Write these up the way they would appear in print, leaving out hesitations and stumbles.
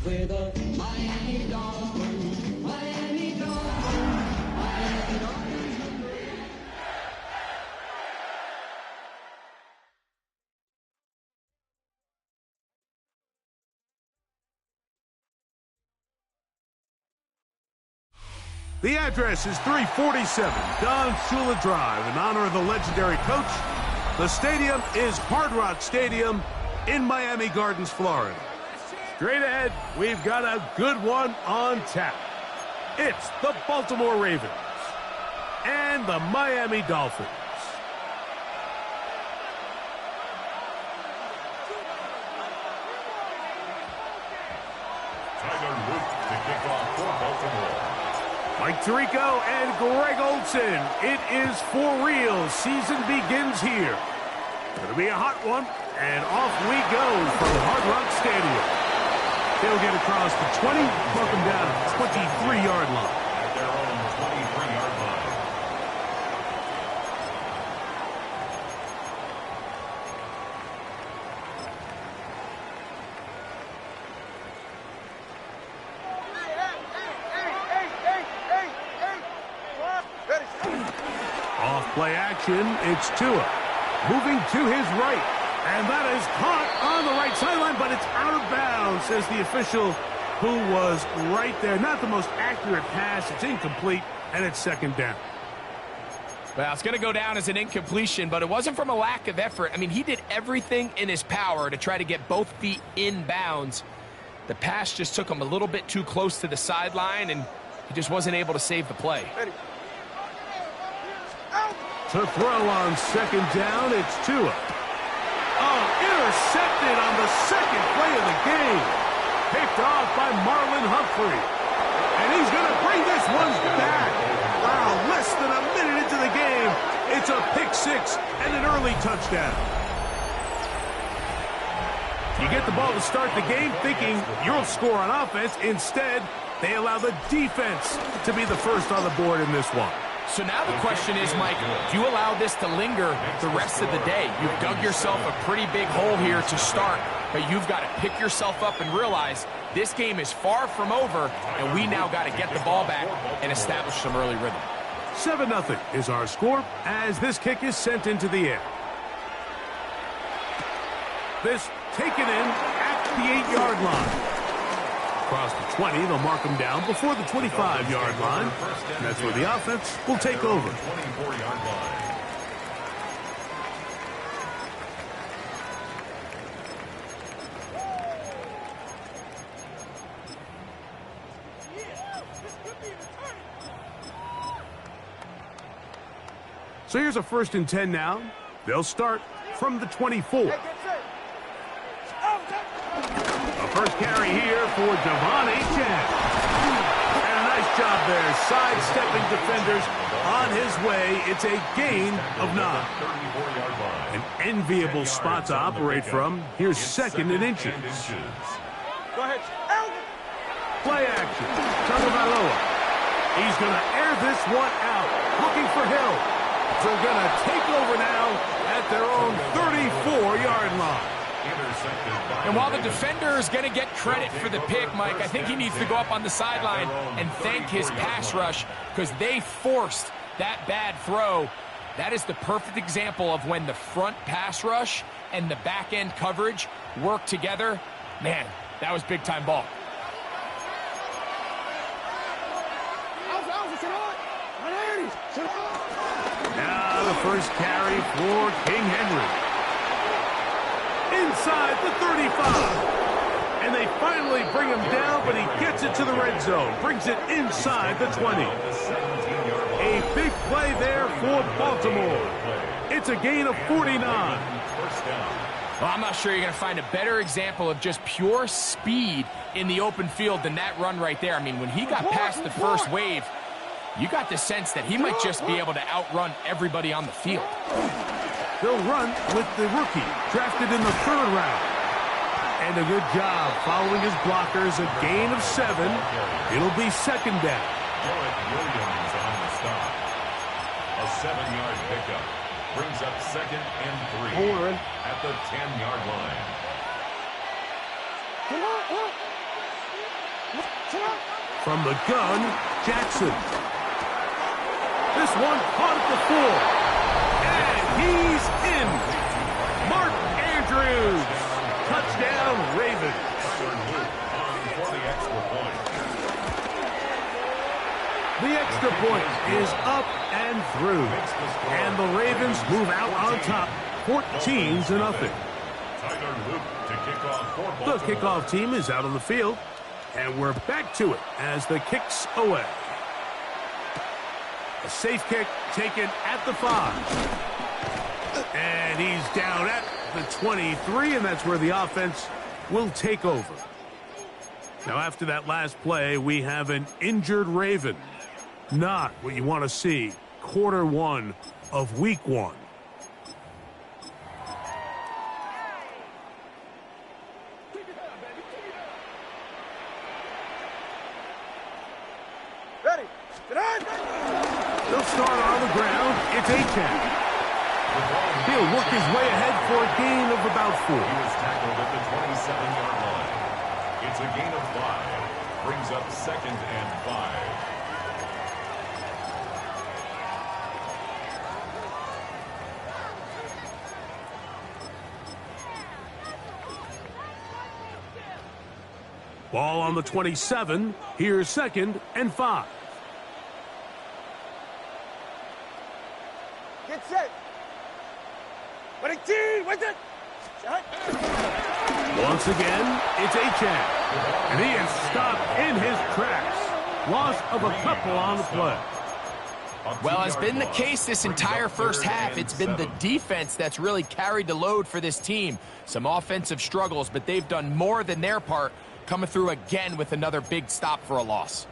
With a Miami Dolphins, Miami Dolphins, Miami Dolphins. The address is 347 Don Shula Drive in honor of the legendary coach. The stadium is Hard Rock Stadium in Miami Gardens, Florida. Straight ahead, we've got a good one on tap. It's the Baltimore Ravens and the Miami Dolphins. Mike Tirico and Greg Olsen. It is for real. Season begins here. Gonna be a hot one, and off we go from Hard Rock Stadium. They'll get across the 20, buck them down to the 23-yard line. At their own 23-yard line. Off play action, it's Tua. Moving to his right. And that is caught on the right sideline, but it's out of bounds, says the official who was right there. Not the most accurate pass. It's incomplete, and it's second down. Well, it's going to go down as an incompletion, but it wasn't from a lack of effort. I mean, he did everything in his power to try to get both feet in bounds. The pass just took him a little bit too close to the sideline, and he just wasn't able to save the play. To throw on second down, it's Tua. Oh, intercepted on the second play of the game. Picked off by Marlon Humphrey. And he's going to bring this one back. Wow, less than a minute into the game. It's a pick six and an early touchdown. You get the ball to start the game thinking you'll score on offense. Instead, they allow the defense to be the first on the board in this one. So now the question is, Mike, do you allow this to linger the rest of the day? You've dug yourself a pretty big hole here to start, but you've got to pick yourself up and realize this game is far from over, and we now got to get the ball back and establish some early rhythm. 7-0 is our score as this kick is sent into the air. This taken in at the 8-yard line. Across the 20, they'll mark them down before the 25-yard line. And that's where the offense will take over. 24-yard line. So here's a 1st and 10 now. They'll start from the 24. First carry here for Devon Achane. And a nice job there, sidestepping defenders on his way. It's a gain of 9. An enviable spot to operate from. Here's 2nd and inches. Go ahead. Play action. Tagovailoa. He's going to air this one out. Looking for Hill. They're going to take over now at their own 34-yard line. And while the defender is going to get credit for the pick, Mike, I think he needs to go up on the sideline and thank his pass rush because they forced that bad throw. That is the perfect example of when the front pass rush and the back-end coverage work together. Man, that was big-time ball. Now the first carry for King Henry. Inside the 35. And they finally bring him down, but he gets it to the red zone. Brings it inside the 20. A big play there for Baltimore. It's a gain of 49. Well, I'm not sure you're going to find a better example of just pure speed in the open field than that run right there. I mean, when he got past the first wave, you got the sense that he might just be able to outrun everybody on the field. They'll run with the rookie, drafted in the 3rd round. And a good job following his blockers, a gain of 7. It'll be 2nd down. Williams on the stop. A 7-yard pickup. Brings up 2nd and 3 at the 10-yard line. From the gun, Jackson. This one caught at the 4. And he's in. Mark Andrews. Touchdown, Ravens. For the extra point. The extra point is up and through. And the Ravens move out on top, 14-0. The kickoff team is out on the field. And we're back to it as the kick's away. A safe kick taken at the 5. And he's down at the 23, and that's where the offense will take over. Now, after that last play, we have an injured Raven. Not what you want to see. Quarter 1 of week 1. Ready. They'll start on the ground. It's A-Chan. He'll work his way ahead for a gain of about 4. He was tackled at the 27-yard line. It's a gain of 5. Brings up 2nd and 5. Ball on the 27. Here's 2nd and 5. Get set. With it. Once again, it's A-Chan. And he is stopped in his tracks. Loss of a couple on the play. Well, as been the case this entire first half, it's been the defense that's really carried the load for this team. Some offensive struggles, but they've done more than their part, coming through again with another big stop for a loss.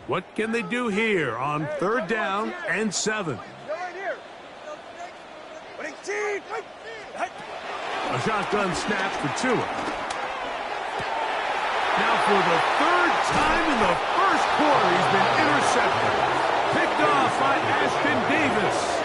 What can they do here on 3rd down and 7? A shotgun snap for Tua. Now for the 3rd time in the first quarter, he's been intercepted. Picked off by Ashton Davis.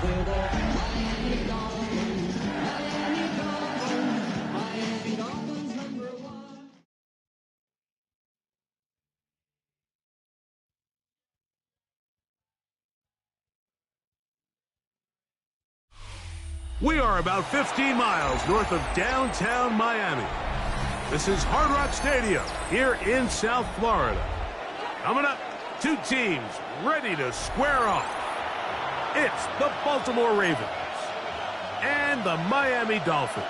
We're the Miami Dolphins, Miami Dolphins, Miami Dolphins #1. We are about 15 miles north of downtown Miami. This is Hard Rock Stadium here in South Florida. Coming up, two teams ready to square off. It's the Baltimore Ravens and the Miami Dolphins.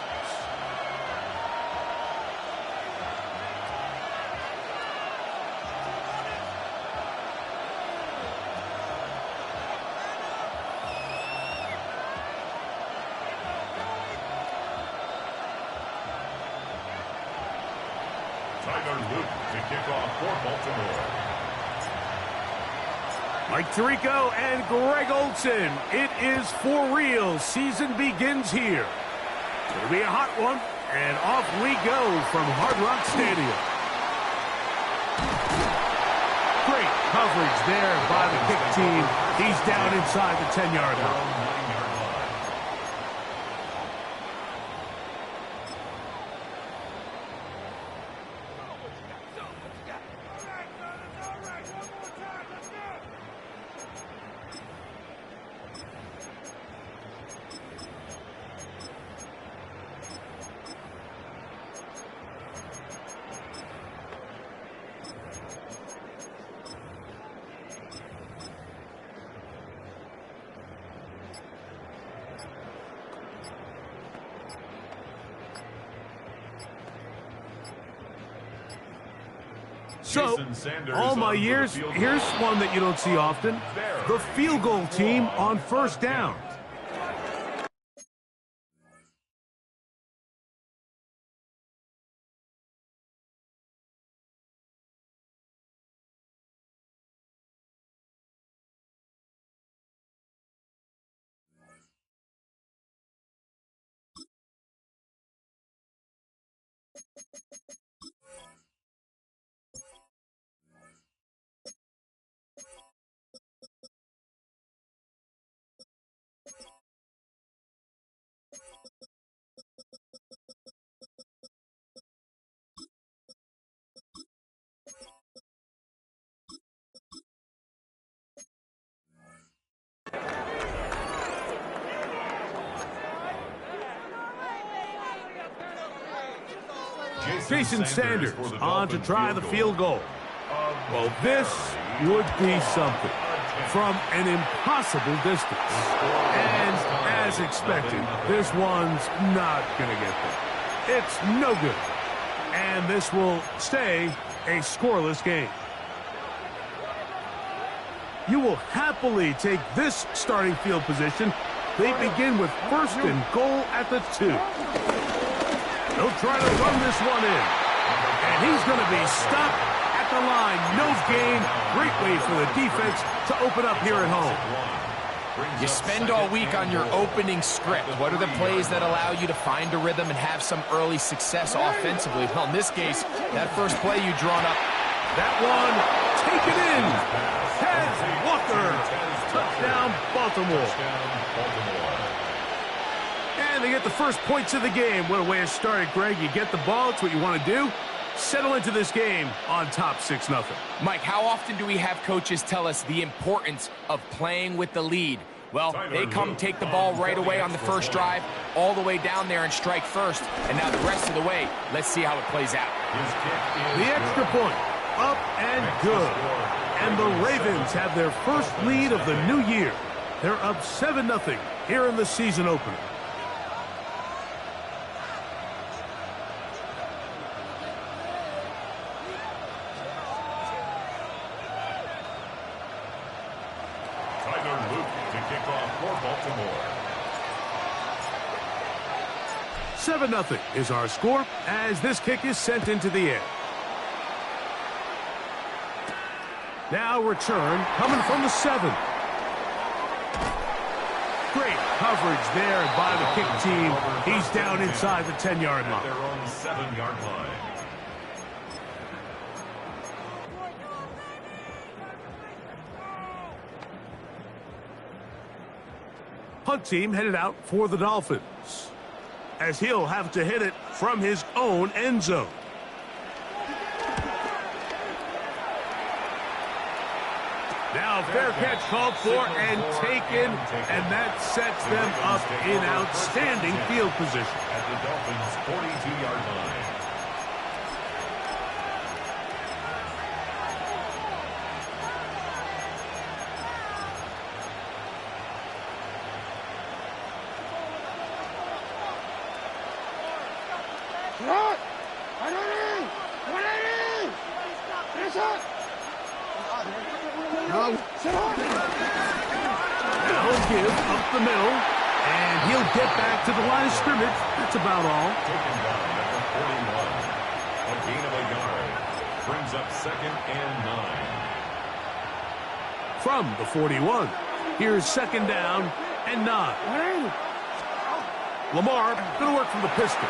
Tyler Luke to kick off for Baltimore. Mike Tirico and Greg Olson. It is for real. Season begins here. It'll be a hot one, and off we go from Hard Rock Stadium. Great coverage there by the kick team. He's down inside the 10-yard line. So, all my years, here's one that you don't see often. The field goal team on first down. Jason Sanders on to try the field goal. Well, this would be something from an impossible distance. And as expected, this one's not going to get there. It's no good. And this will stay a scoreless game. You will happily take this starting field position. They begin with first and goal at the 2. He'll try to run this one in. And he's going to be stopped at the line. No gain. Great way for the defense to open up here at home. You spend all week on your opening script. What are the plays that allow you to find a rhythm and have some early success offensively? Well, in this case, that first play you drawn up. That one taken in. Taz Walker. Touchdown, Baltimore. And they get the first points of the game. What a way to start it, Greg. You get the ball. It's what you want to do. Settle into this game on top 6-0. Mike, how often do we have coaches tell us the importance of playing with the lead? Well, they come take the ball right away on the first drive, all the way down there and strike first. And now the rest of the way, let's see how it plays out. The extra point, up and good. And the Ravens have their first lead of the new year. They're up 7-0 here in the season opener. To kick off for Baltimore. 7-0 is our score as this kick is sent into the air. Now return coming from the 7. Great coverage there by the kick team. He's down inside the 10-yard line. Their own 7-yard line. Punt team headed out for the Dolphins, as he'll have to hit it from his own end zone. Now fair catch called for and taken, and that sets them up in outstanding field position. At the Dolphins' 42-yard line. Now he'll give up the middle, and he'll get back to the line of scrimmage. That's about all. Taken down at the 41. A gain of a yard. Brings up 2nd and 9. From the 41, here's 2nd down and 9. Lamar going to work from the pistol.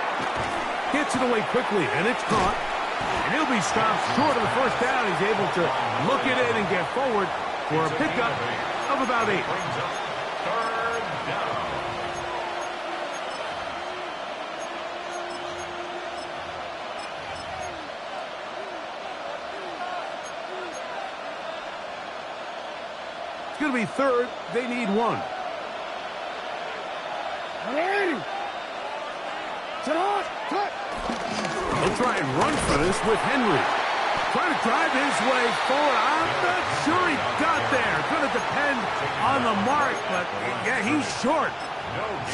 Gets it away quickly, and it's caught. And he'll be stopped short of the first down. He's able to look it in and get forward for a pickup of about 8. Brings up 3rd down. It's going to be 3rd. They need 1. They'll try and run for this with Henry. Trying to drive his way forward. I'm not sure he got there. Going to depend on the mark, but yeah, he's short.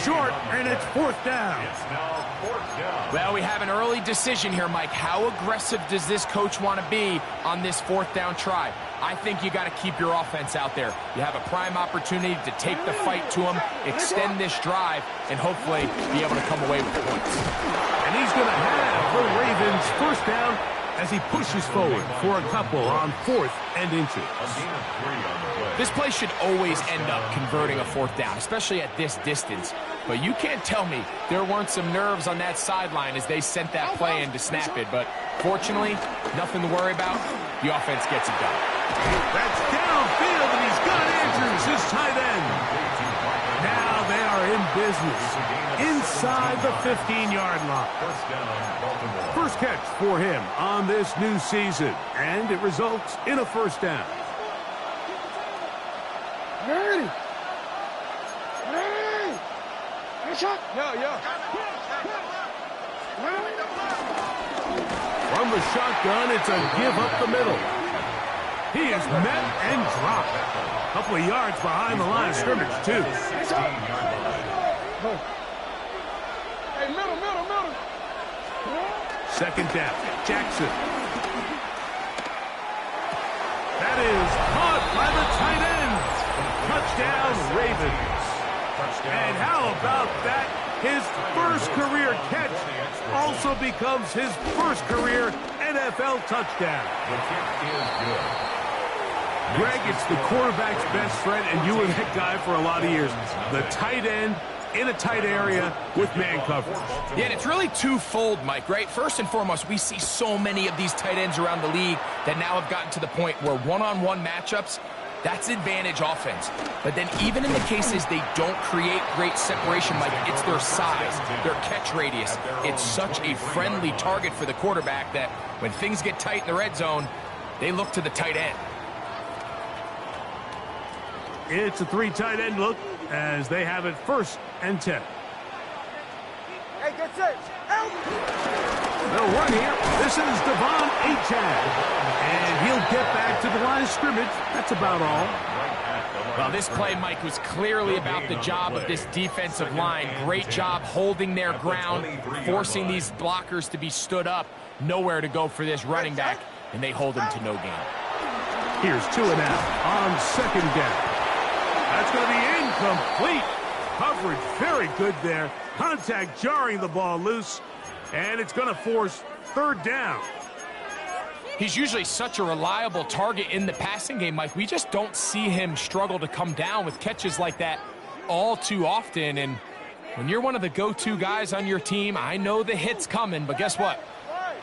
Short, and it's 4th down. It's now 4th down. Well, we have an early decision here, Mike. How aggressive does this coach want to be on this 4th down try? I think you got to keep your offense out there. You have a prime opportunity to take the fight to him, extend this drive, and hopefully be able to come away with points. And he's going to have the Ravens 1st down as he pushes forward for a couple on 4th and inches. A gain of 3 on the play. This play should always end up converting a 4th down, especially at this distance. But you can't tell me there weren't some nerves on that sideline as they sent that play in to snap it. But fortunately, nothing to worry about. The offense gets it done. That's downfield, and he's got Andrews, his tight end. Now they are in business inside the 15-yard line. 1st down, Baltimore. First catch for him on this new season, and it results in a 1st down. From the shotgun, it's a give up the middle. He is met and dropped. A couple of yards behind the line of scrimmage, too. 16-yard line. Hey, middle. 2nd down, Jackson. That is caught by the tight end. Touchdown, Ravens. And how about that? His first career catch also becomes his first career NFL touchdown. The kick is good. Greg, it's the quarterback's best friend, and you were that guy for a lot of years. The tight end in a tight area with man coverage. Yeah, and it's really twofold, Mike, right? First and foremost, we see so many of these tight ends around the league that now have gotten to the point where one-on-one matchups, that's advantage offense. But then even in the cases they don't create great separation, Mike, it's their size, their catch radius. It's such a friendly target for the quarterback that when things get tight in the red zone, they look to the tight end. It's a 3 tight end look. as they have it 1st and 10. Hey, get set. Help! They'll run here. This is Devon Achad. And he'll get back to the line of scrimmage. That's about all. Well, this play, Mike, was clearly about the job of this defensive line. Great job holding their ground, forcing these blockers to be stood up. Nowhere to go for this running back, and they hold him to no gain. Here's 2 and out on 2nd down. That's going to be incomplete. Coverage very good there. Contact jarring the ball loose, and it's going to force 3rd down. He's usually such a reliable target in the passing game, Mike. We just don't see him struggle to come down with catches like that all too often. And when you're one of the go-to guys on your team, I know the hit's coming, but guess what?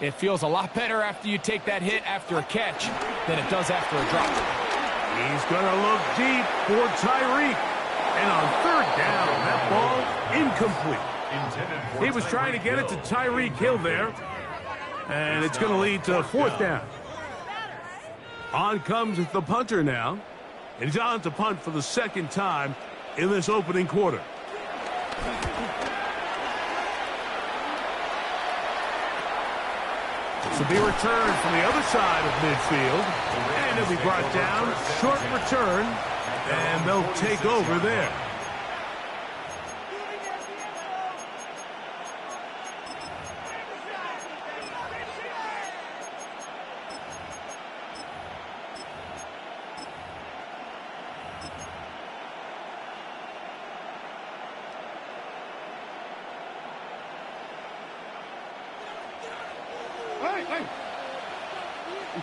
It feels a lot better after you take that hit after a catch than it does after a drop. He's going to look deep for Tyreek. And on 3rd down, that ball incomplete. He was trying to get it to Tyreek Hill there. And it's going to lead to 4th down. On comes the punter now. And he's on to punt for the 2nd time in this opening quarter. This will be returned from the other side of midfield. And it'll be brought down. Short return. And they'll take over there.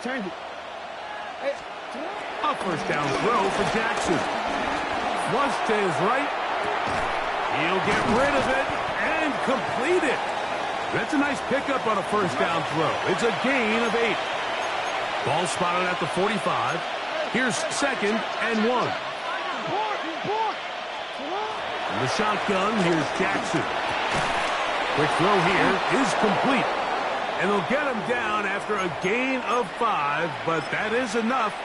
Change it. A 1st down throw for Jackson. Flush to his right. He'll get rid of it and complete it. That's a nice pickup on a 1st down throw. It's a gain of 8. Ball spotted at the 45. Here's 2nd and 1. In the shotgun, here's Jackson. Quick throw here is complete. And they'll get him down after a gain of 5, but that is enough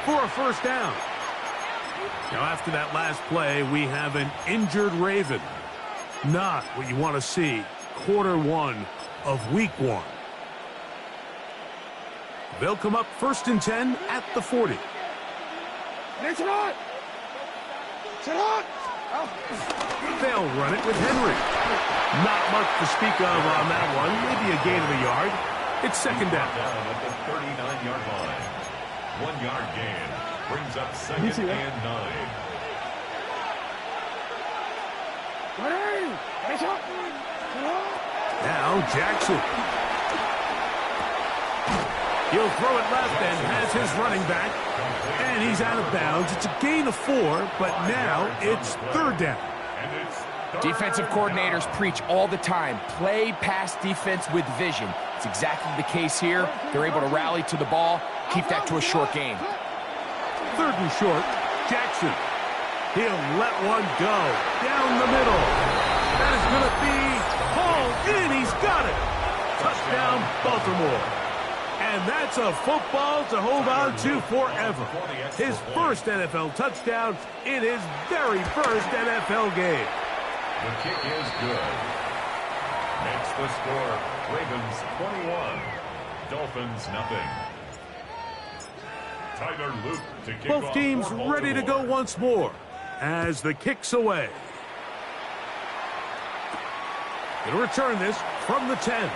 for a 1st down. Now, after that last play, we have an injured Raven. Not what you want to see quarter 1 of week 1. They'll come up 1st and 10 at the 40. They'll run it with Henry. Not much to speak of on that one. Maybe a gain of a yard. It's 2nd down. At the 39-yard line. 1 yard gain. Brings up 2nd and 9. Now Jackson. He'll throw it left and has his running back. And he's out of bounds. It's a gain of 4, but now it's 3rd down. Defensive coordinators preach all the time, play pass defense with vision. It's exactly the case here. They're able to rally to the ball, keep that to a short gain. 3rd and short, Jackson. He'll let one go down the middle. That is going to be hauled in. He's got it. Touchdown, Baltimore. And that's a football to hold on to forever. His 1st NFL touchdown in his very 1st NFL game. The kick is good. Makes the score Ravens 21, Dolphins nothing. Tyler Luke to kick Both off teams for ready to go once more as the kick's away. Going to return this from the 10.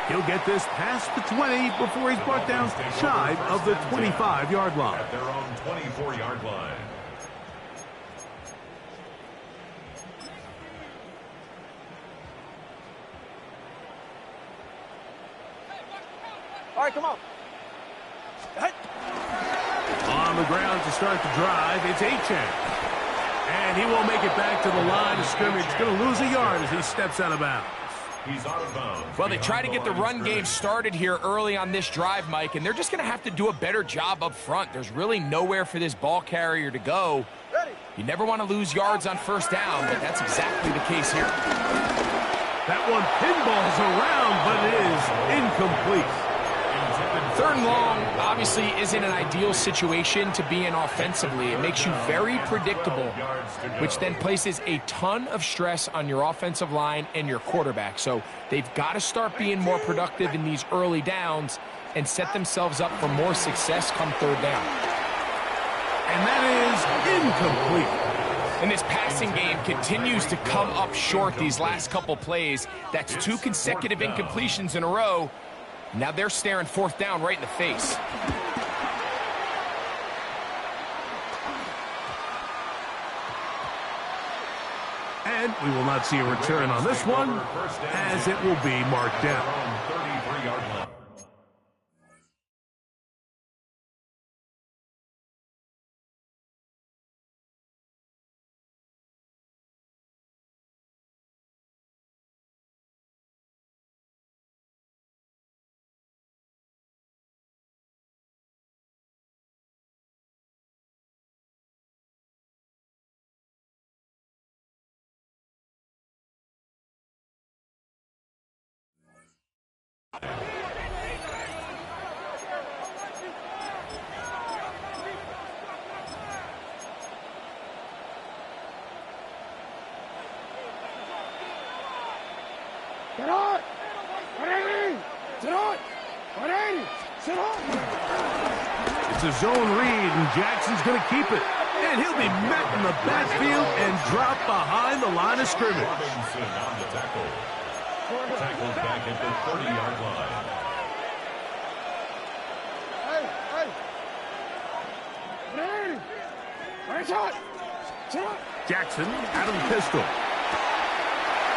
He'll get this past the 20 before he's brought down shy of the 25-yard line. At their own 24-yard line. All right, come on. On the ground to start the drive, it's Achane. And he won't make it back to the line of scrimmage. He's going to lose a yard as he steps out of bounds. He's out of bounds. Well, they try to get the run game started here early on this drive, Mike, and they're just going to have to do a better job up front. There's really nowhere for this ball carrier to go. You never want to lose yards on 1st down, but that's exactly the case here. That one pinballs around, but it is incomplete. Third and long obviously isn't an ideal situation to be in offensively. It makes you very predictable, which then places a ton of stress on your offensive line and your quarterback. So they've got to start being more productive in these early downs and set themselves up for more success come third down. And that is incomplete. And this passing game continues to come up short these last couple plays. That's 2 consecutive incompletions in a row. Now they're staring fourth down right in the face. And we will not see a return on this one, as it will be marked down. 33-yard line. Get on! 180! Sit on! 180! Sit on! It's a zone read, and Jackson's going to keep it. And he'll be met in the backfield and dropped behind the line of scrimmage. Robinson on the tackle. Tackled back at the 30-yard line. Hey! Hey! 180! Right shot! Sit on! Jackson out of the pistol.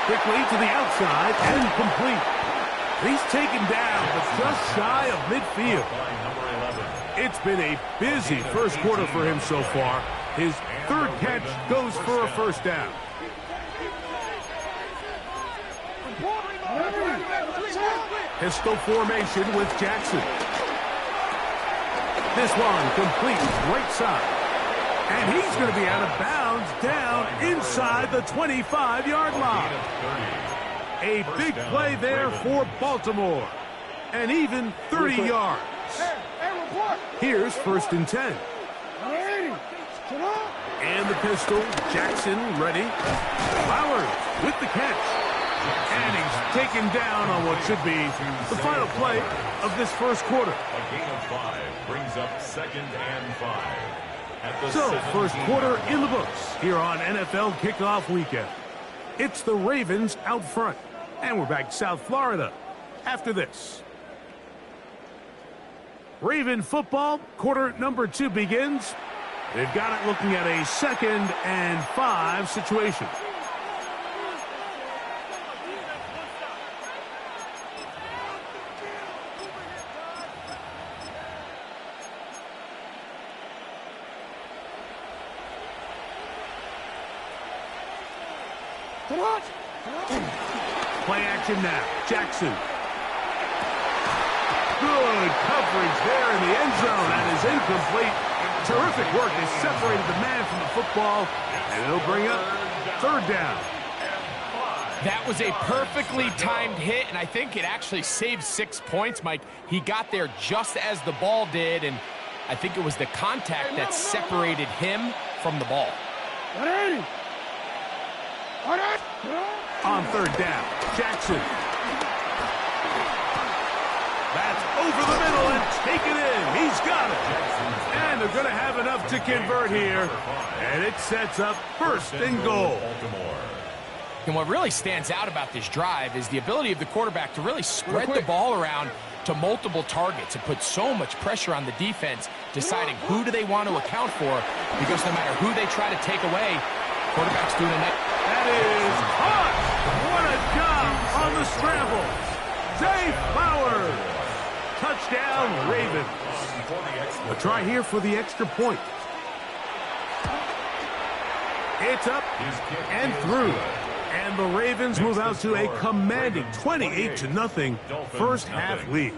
Quickly to the outside and complete. He's taken down, but just shy of midfield. It's been a busy first quarter for him so far. His third catch goes for a first down. Pistol formation with Jackson. This one complete right side. And he's going to be out of bounds down inside the 25-yard line. A big play there for Baltimore. And even 30 yards. Here's 1st and 10. And the pistol, Jackson ready. Flowers with the catch. And he's taken down on what should be the final play of this first quarter. A gain of 5 brings up 2nd and 5. So, first quarter in the books here on NFL Kickoff Weekend. It's the Ravens out front. And we're back to South Florida after this. Raven football, quarter number 2 begins. They've got it looking at a 2nd and 5 situation. Play action now. Jackson. Good coverage there in the end zone. That is incomplete. Terrific work. They separated the man from the football, and it'll bring up 3rd down. That was a perfectly timed hit, and I think it actually saved 6 points, Mike. He got there just as the ball did, and I think it was the contact that separated him from the ball. 180! On 3rd down, Jackson. That's over the middle and taken in. He's got it. And they're going to have enough to convert here. And it sets up 1st and goal. And what really stands out about this drive is the ability of the quarterback to really spread the ball around to multiple targets and put so much pressure on the defense, deciding who do they want to account for, because no matter who they try to take away, quarterback's doing it. That is hot. What a job on the scramble. Zay Flowers. Touchdown, Ravens. A try here for the extra point. It's up and through. And the Ravens move out to a commanding 28-0 first half lead.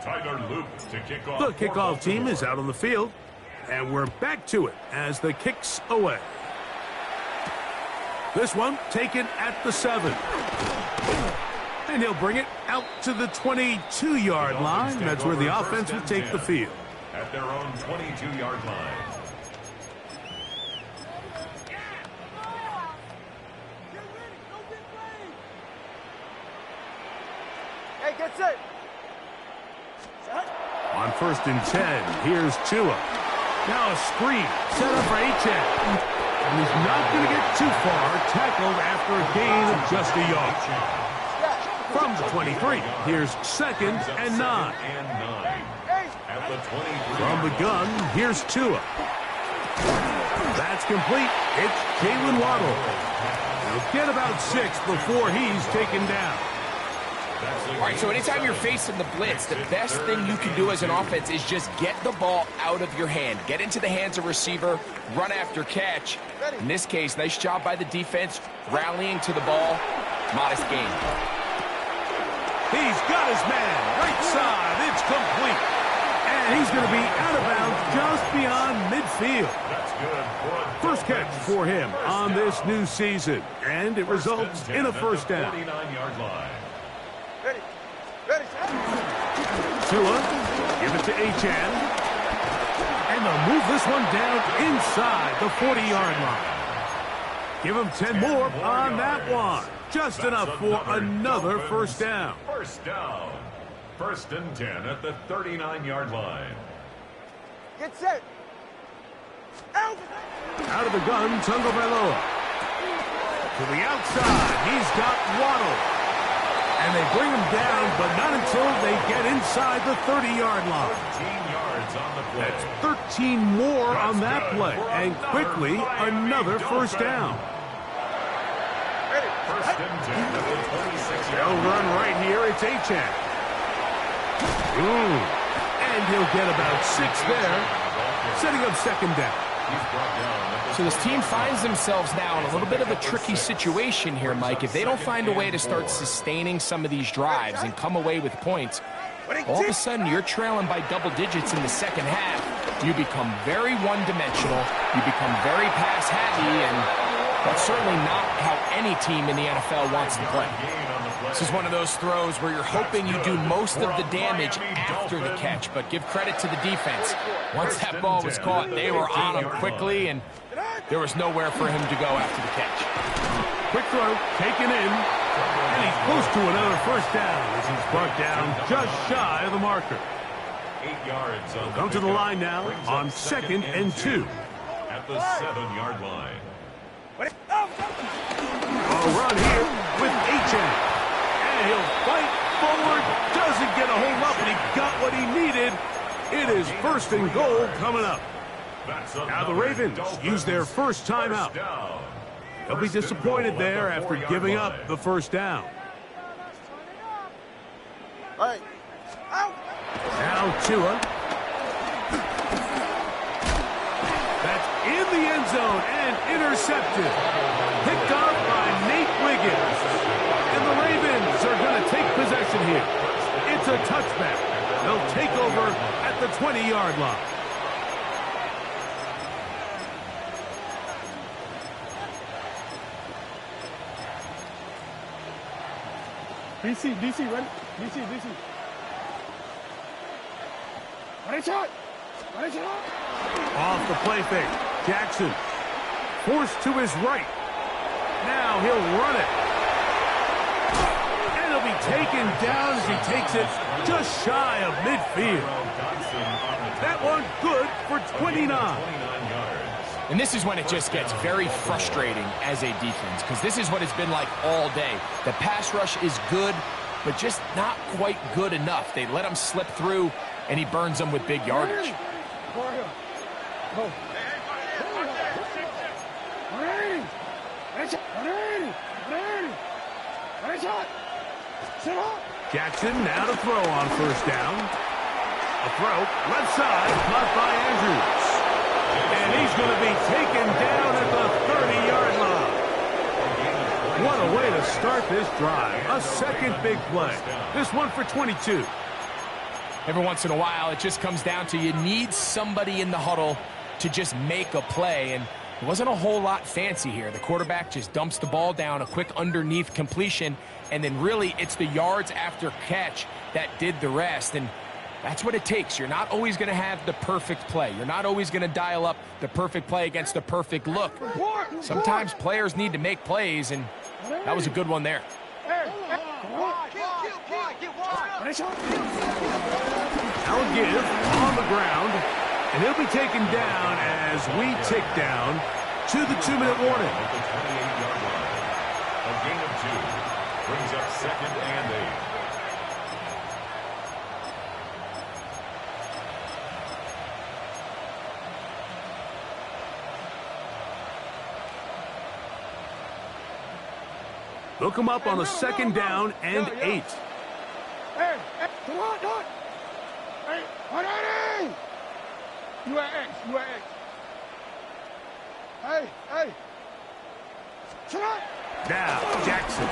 The kickoff team is out on the field. And we're back to it as the kick's away. This one taken at the 7. And he'll bring it out to the 22-yard line. That's where the offense will take the field. At their own 22-yard line. Hey, get set. On 1st and 10, here's Tua. Now a screen set up for Achane. And he's not going to get too far, tackled after a gain of just a yard. From the 23, here's 2nd and 9. At the 23. From the gun, here's Tua. That's complete. It's Jalen Waddle. He'll get about 6 before he's taken down. All right, so anytime you're facing the blitz, the best thing you can do as an offense is just get the ball out of your hand. Get into the hands of receiver, run after catch. In this case, nice job by the defense, rallying to the ball. Modest gain. He's got his man. Right side. It's complete. And he's going to be out of bounds just beyond midfield. That's good. First catch for him on this new season. And it results in a first down. 49-yard line. Ready. Ready. Tua, give it to Achane. And they'll move this one down inside the 40-yard line. Give him 10 more on that one. Just enough for another first down. First down. 1st and 10 at the 39-yard line. Get set. Out. Out of the gun, Tagovailoa. To the outside, he's got Waddle. And they bring him down, but not until they get inside the 30-yard line. 13 yards on the play. That's 13 more on that play. And quickly, another first down. Ready. 1st and 10 at the 26-yard They'll run right here. It's Achane. And he'll get about 6 there, setting up 2nd down. So this team finds themselves now in a little bit of a tricky situation here, Mike. If they don't find a way to start sustaining some of these drives and come away with points, all of a sudden you're trailing by double digits in the second half. You become very one-dimensional. You become very pass-happy, and that's certainly not how any team in the NFL wants to play. This is one of those throws where you're hoping you do most of the damage after the catch, but give credit to the defense. Once that ball was caught, they were on him quickly, and there was nowhere for him to go after the catch. Quick throw, taken in, and he's close to another first down as he's brought down just shy of the marker. 8 yards on Come to the line now on 2nd and 2. At the 7-yard line. A run here with Achane. And he'll fight forward, doesn't get a hold up, and he got what he needed. It is 1st and goal coming up. Now the Ravens use their first timeout. They'll be disappointed there after giving up the first down. All right. Out. Now Tua. That's in the end zone and intercepted. Picked up by Nate Wiggins. And the Ravens are going to take possession here. It's a touchback. They'll take over at the 20-yard line. DC, ready? DC. Ready, shot. Off the play fake. Jackson forced to his right. Now he'll run it. And he'll be taken down as he takes it just shy of midfield. That one good for 29. And this is when it just gets very frustrating as a defense, because this is what it's been like all day. The pass rush is good, but just not quite good enough. They let him slip through, and he burns them with big yardage. Jackson now to throw on first down. A throw, left side, caught by Andrews. And he's going to be taken down at the 30-yard line. What a way to start this drive. A second big play. This one for 22. Every once in a while, it just comes down to you need somebody in the huddle to just make a play. And It wasn't a whole lot fancy here. The quarterback just dumps the ball down, a quick underneath completion, and then really it's the yards after catch that did the rest. And that's what it takes. You're not always going to have the perfect play. You're not always going to dial up the perfect play against the perfect look. Sometimes players need to make plays, and that was a good one there. Now a give on the ground, and he'll be taken down as we tick down to the 2-minute warning. At the 28-yard line. A gain of 2 brings up 2nd and 8. They'll come up on a 2nd down and 8. Hey, come on, Doc. Hey, Harari! You are X, you are X. Hey. Shut up! Now, Jackson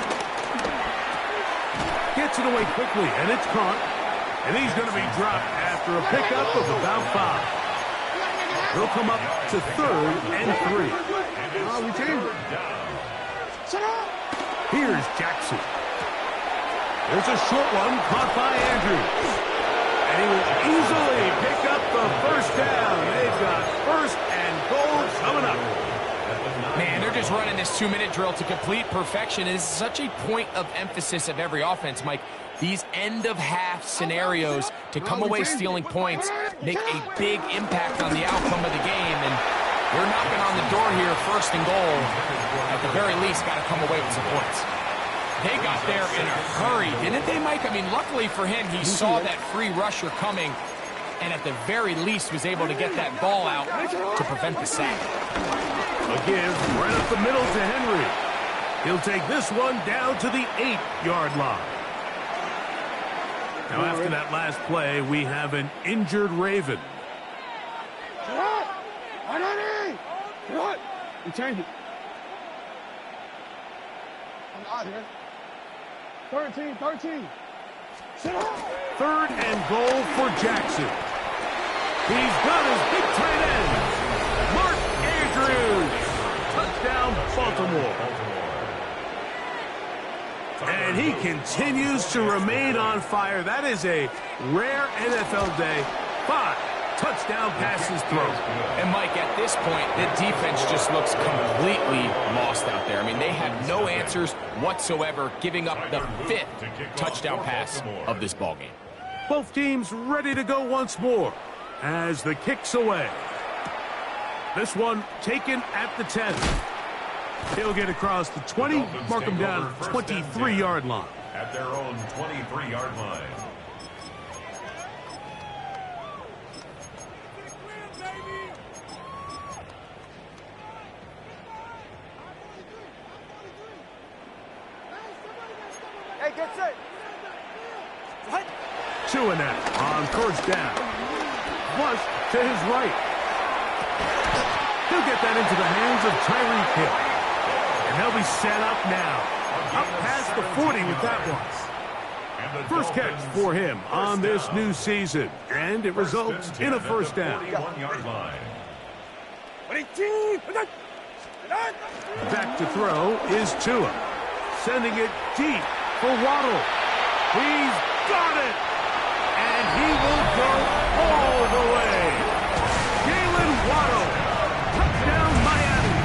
gets it away quickly, and it's caught. And he's going to be dropped after a pickup of about 5. They'll come up to 3rd and 3. Oh, we changed it. Shut up! Here's Jackson. There's a short one caught by Andrews. And he will easily pick up the 1st down. They've got 1st and goal coming up. Man, they're just running this 2-minute drill to complete perfection. It is such a point of emphasis of every offense, Mike. These end-of-half scenarios to come away stealing points make a big impact on the outcome of the game. And we're knocking on the door here, 1st and goal. At the very least, got to come away with some points. They got there in a hurry, didn't they, Mike? I mean, luckily for him, he saw that free rusher coming, and at the very least was able to get that ball out to prevent the sack. A give right up the middle to Henry. He'll take this one down to the 8-yard line. Now, after that last play, we have an injured Raven. Shut up! Harari! Shut up! We changed it. I'm out here. 13. Shut up! 3rd and goal for Jackson. He's got his big tight end, Mark Andrews. Touchdown, Baltimore. And he continues to remain on fire. That is a rare NFL day. 5 touchdown passes thrown. And, Mike, at this point, the defense just looks completely lost out there. I mean, they have no answers whatsoever, giving up the 5th touchdown pass of this ballgame. Both teams ready to go once more as the kick's away. This one taken at the 10. He'll get across the 20, mark him down at the 23-yard line. At their own 23-yard line. Hey, get set. What? 2 and out on 1st down. Flush to his right. He'll get that into the hands of Tyreek Hill. And they'll be set up now. Up past the 40 with that one. First catch for him on this new season. And it results in a 1st down. Back to throw is Tua. Sending it deep for Waddle. He's got it. And he will go all the way. Jalen Waddle. Touchdown, Miami.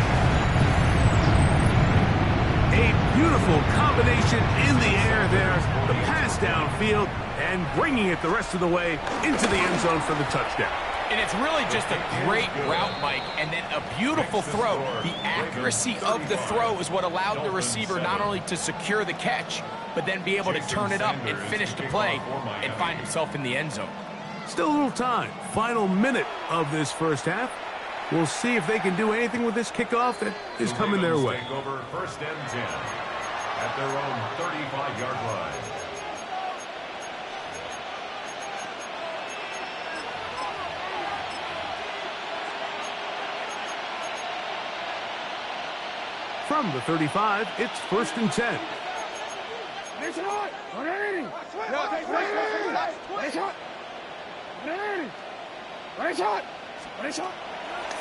A beautiful combination in the air there. The pass downfield and bringing it the rest of the way into the end zone for the touchdown. And it's really just a great route, Mike, and then a beautiful throw. The accuracy of the throw is what allowed the receiver not only to secure the catch, but then be able to turn it up and finish the play and find himself in the end zone. Still a little time. Final minute of this 1st half. We'll see if they can do anything with this kickoff that is coming their way. Take over 1st and 10 at their own 35-yard line. From the 35, it's 1st and 10.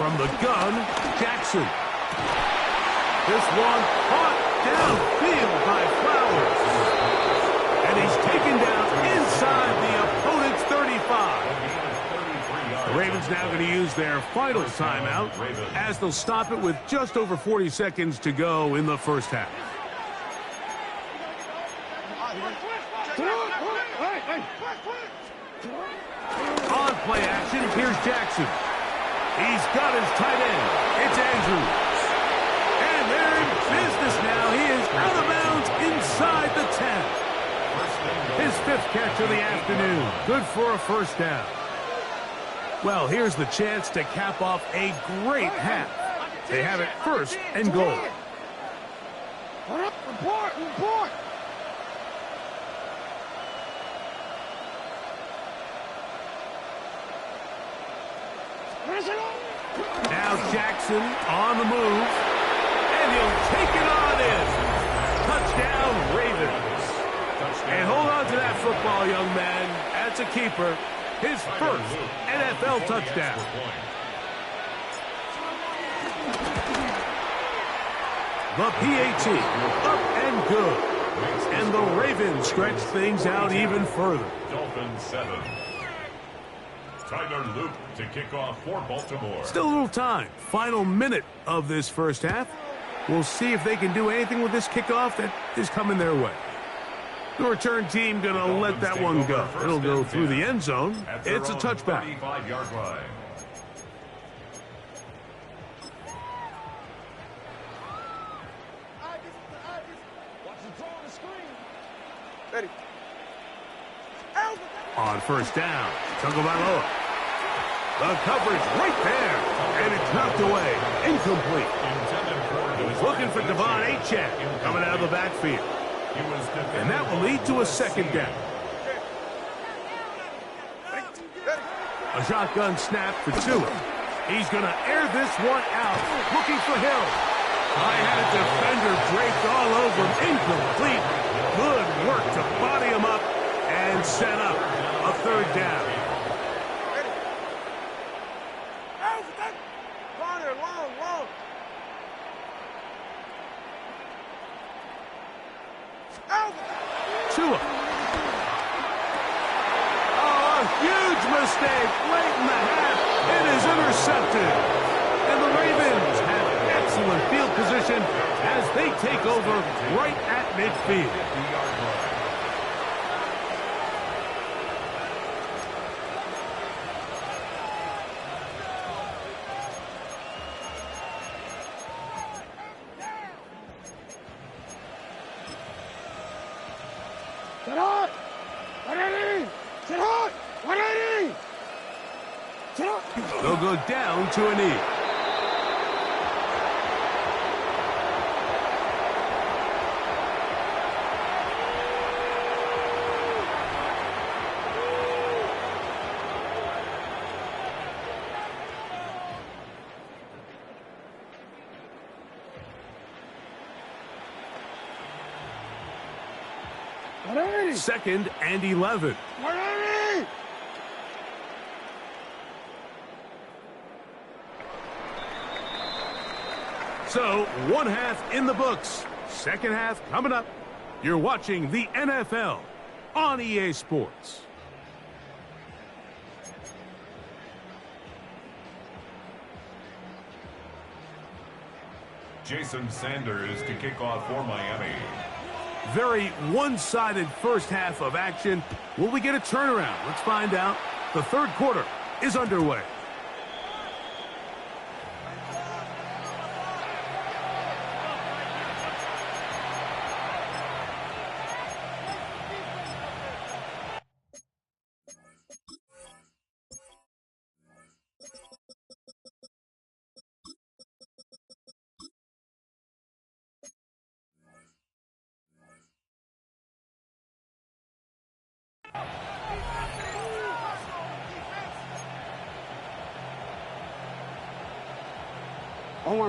From the gun, Jackson. This one caught downfield by Flowers. And he's taken down inside the opponent's 35. The Ravens now going to use their final timeout as they'll stop it with just over 40 seconds to go in the first half. On play action, here's Jackson. He's got his tight end. It's Andrews. And they're in business now. He is out of bounds inside the 10. His 5th catch of the afternoon. Good for a first down. Well, here's the chance to cap off a great half. They have it 1st and goal. Report! Now Jackson on the move. And he'll take it on in. Touchdown, Ravens. And hold on to that football, young man. That's a keeper. His 1st NFL touchdown. The PAT, up and good. And the Ravens stretch things out even further. Dolphins 7. Tyler Luke to kick off for Baltimore. Still a little time. Final minute of this first half. We'll see if they can do anything with this kickoff that is coming their way. The return team going to let that one go. It'll go through the end zone. It's a touchback. 35-yard line. On first down, Tagovailoa. The coverage right there, and it's knocked away. Incomplete. He's looking for Devon Achane coming out of the backfield. And that will lead to a 2nd down. A shotgun snap for Tua. He's going to air this one out, looking for Hill. I had a defender draped all over him. Incomplete. Good work to body him up and set up a 3rd down. Tua. Oh, a huge mistake late in the half. It is intercepted. And the Ravens have excellent field position as they take over right at midfield. Sit hot! 180! Sit hot! 180! Sit hot! They'll go down to a knee. Second and 11. 180! So, one half in the books. Second half coming up. You're watching the NFL on EA Sports. Jason Sanders to kick off for Miami. Very one-sided first half of action. Will we get a turnaround? Let's find out. The 3rd quarter is underway.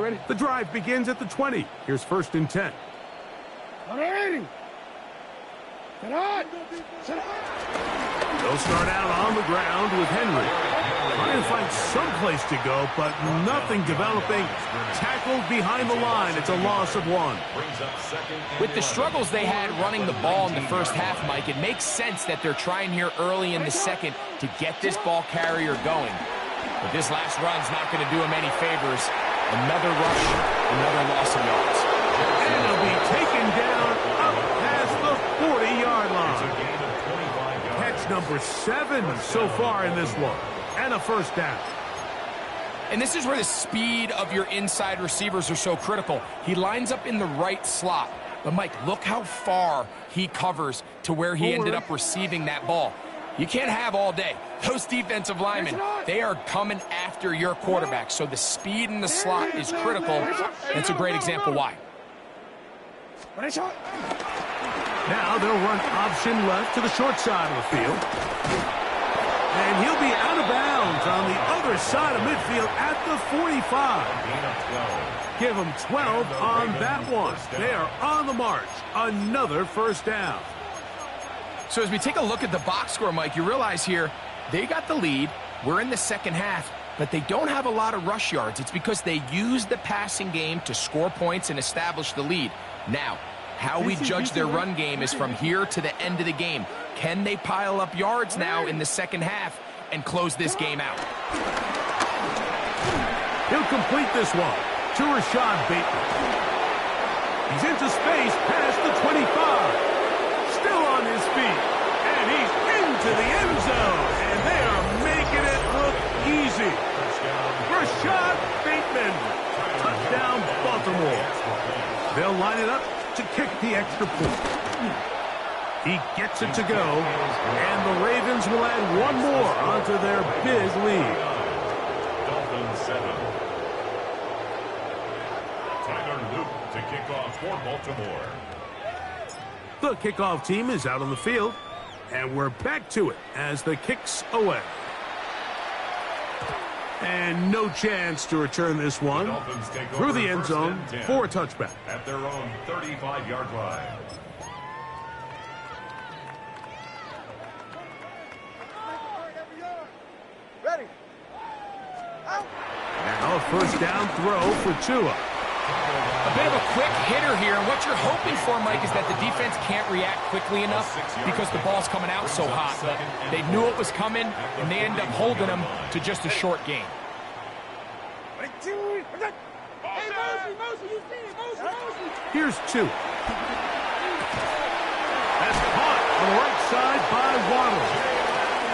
Ready? The drive begins at the 20. Here's 1st and 10. 180! Sit hot! Sit hot! They'll start out on the ground with Henry. Trying to find some place to go, but nothing developing. Tackled behind the line. It's a loss of 1. With the struggles they had running the ball in the first half, Mike, it makes sense that they're trying here early in the second to get this ball carrier going. But this last run's not going to do him any favors. Another rush, another loss of yards. And he'll be taken down up past the 40-yard line. Catch number 7 so far in this one. And a first down. And this is where the speed of your inside receivers are so critical. He lines up in the right slot. But, Mike, look how far he covers to where he ended up receiving that ball. You can't have all day. Those defensive linemen, they are coming after your quarterback. So the speed in the slot is critical. That's a great example why. Now they'll run option left to the short side of the field. And he'll be out of bounds on the other side of midfield at the 45. Give them 12 on that one. They are on the march. Another first down. So as we take a look at the box score, Mike, you realize here they got the lead. We're in the second half, but they don't have a lot of rush yards. It's because they use the passing game to score points and establish the lead. Now, how we judge their run game is from here to the end of the game. Can they pile up yards now in the second half and close this game out? He'll complete this one to Rashad Bateman. He's into space past the 25. Still on his feet. And he's into the end zone. And they are making it look easy. Rashad Bateman. Touchdown, Baltimore. They'll line it up to kick the extra point. He gets it to go, and the Ravens will add one more onto their big lead. Dolphins 7. Tyler Luke to kick off for Baltimore. The kickoff team is out on the field, and we're back to it as the kick's away. And no chance to return this one through the end zone for a touchback. At their own 35-yard line. Ready. Out. Now a first down throw for Tua. A bit of a quick hitter here, and what you're hoping for, Mike, is that the defense can't react quickly enough because the ball's coming out so hot. But they knew it was coming, and they end up holding them to just a short game. Here's Tua. That's caught on the right side by Waddle.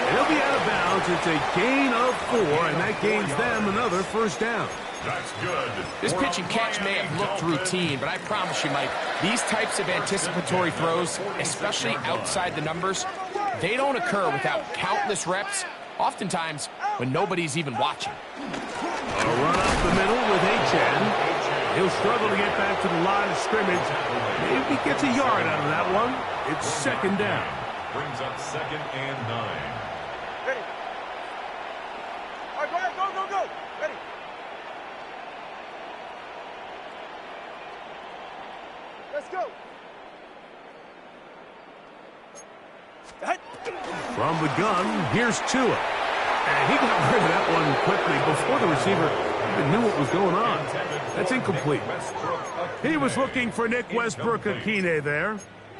And he'll be out of bounds. It's a gain of 4, and that gains them another first down. That's good. This pitch and catch may have looked routine, but I promise you, Mike, these types of anticipatory throws, especially outside the numbers, they don't occur without countless reps, oftentimes when nobody's even watching. A run up the middle with Achane. He'll struggle to get back to the line of scrimmage. Maybe gets a yard out of that one. It's second down. Brings up 2nd and 9. Ready. All right, go. Ready. Let's go. From the gun, here's Tua. And he got rid of that one quickly before the receiver even knew what was going on. That's incomplete. He was looking for Nick Westbrook-Akine there.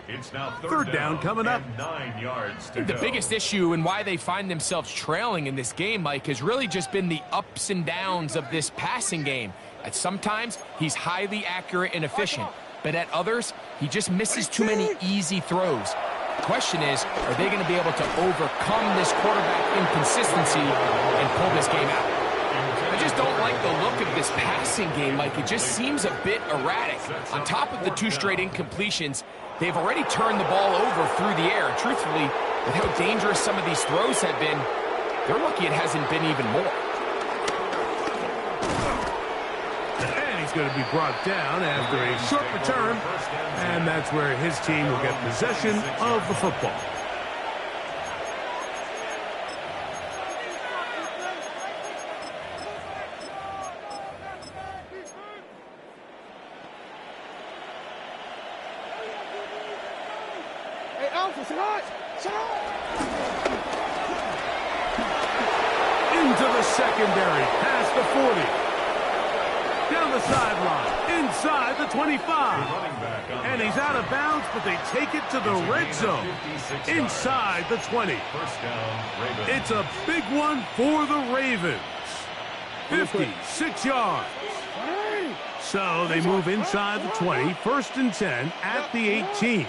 It's now Third down coming up. 9 yards to The go. biggest issue and why they find themselves trailing in this game, Mike, has really just been the ups and downs of this passing game. At sometimes, he's highly accurate and efficient, but at others, he just misses too many easy throws. The question is, are they going to be able to overcome this quarterback inconsistency and pull this game out? I just don't like the look of this passing game, Mike. It just seems a bit erratic. On top of the 2 straight incompletions, they've already turned the ball over through the air. Truthfully, with how dangerous some of these throws have been, they're lucky it hasn't been even more. And he's going to be brought down after a short return. And that's where his team will get possession of the football. Hey, Alpha, sit hot. Into secondary, past the 40. Down the sideline, inside the 25. And he's out of bounds, but they take it to the red zone, inside the 20. First down, Ravens. It's a big one for the Ravens. 56 yards. So they move inside the 20, first and 10 at the 18.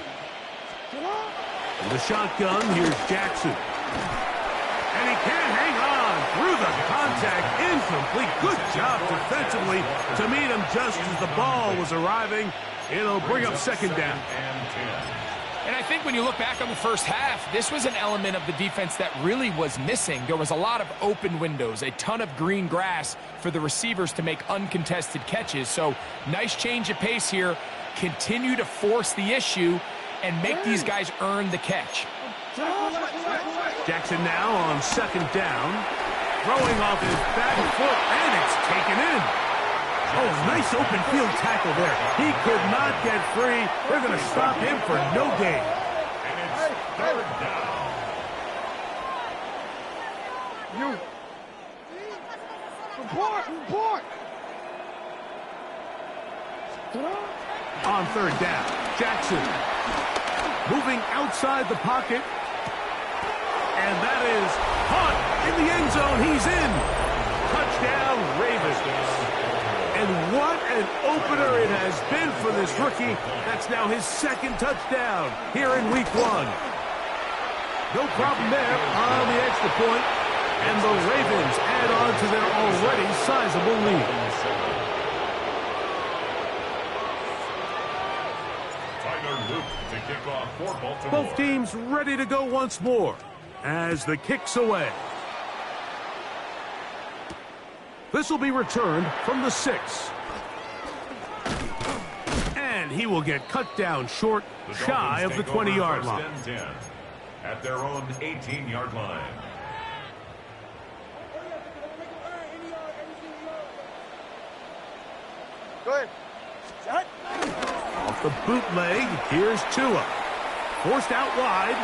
In the shotgun, here's Jackson. And he can't hang on through the contact. Incomplete. Good job defensively to meet him just as the ball was arriving. It'll bring up second down. And I think when you look back on the first half, this was an element of the defense that really was missing. There was a lot of open windows, a ton of green grass for the receivers to make uncontested catches. So nice change of pace here. Continue to force the issue and make these guys earn the catch. Jackson now on second down, throwing off his back foot, and it's taken in. Oh, nice open field tackle there. He could not get free. They're going to stop him for no gain. And it's third down. You. Report. On third down, Jackson moving outside the pocket. And that is caught in the end zone. He's in. Touchdown, Ravens. And what an opener it has been for this rookie. That's now his second touchdown here in week 1. No problem there on the extra point. And the Ravens add on to their already sizable lead. To kick off for Baltimore. Both teams ready to go once more as the kick's away. This will be returned from the 6. And he will get cut down short, shy of the 20-yard line. At their own 18-yard line. Go ahead. Set. Off the bootleg, here's Tua. Forced out wide.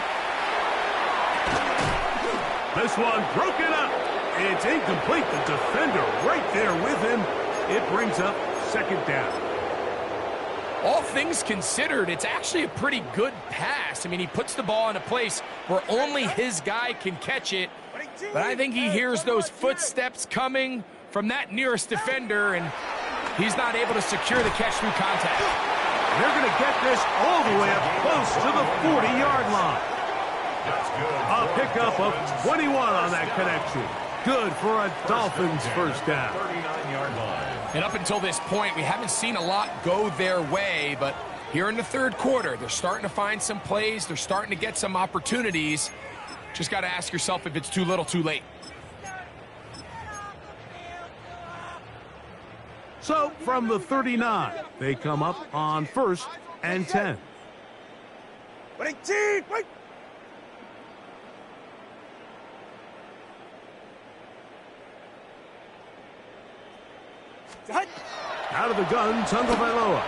This one broken up. It's incomplete. The defender right there with him. It brings up second down. All things considered, it's actually a pretty good pass. I mean, he puts the ball in a place where only his guy can catch it. But I think he hears those footsteps coming from that nearest defender, and he's not able to secure the catch through contact. They're going to get this all the way up close to the 40-yard line. A pickup of 21 on that connection. Good for a Dolphins first down. 39-yard line. And up until this point, we haven't seen a lot go their way, but here in the third quarter, they're starting to find some plays. They're starting to get some opportunities. Just got to ask yourself if it's too little, too late. So, from the 39, they come up on first and 10. Wait. Out of the gun, Tagovailoa.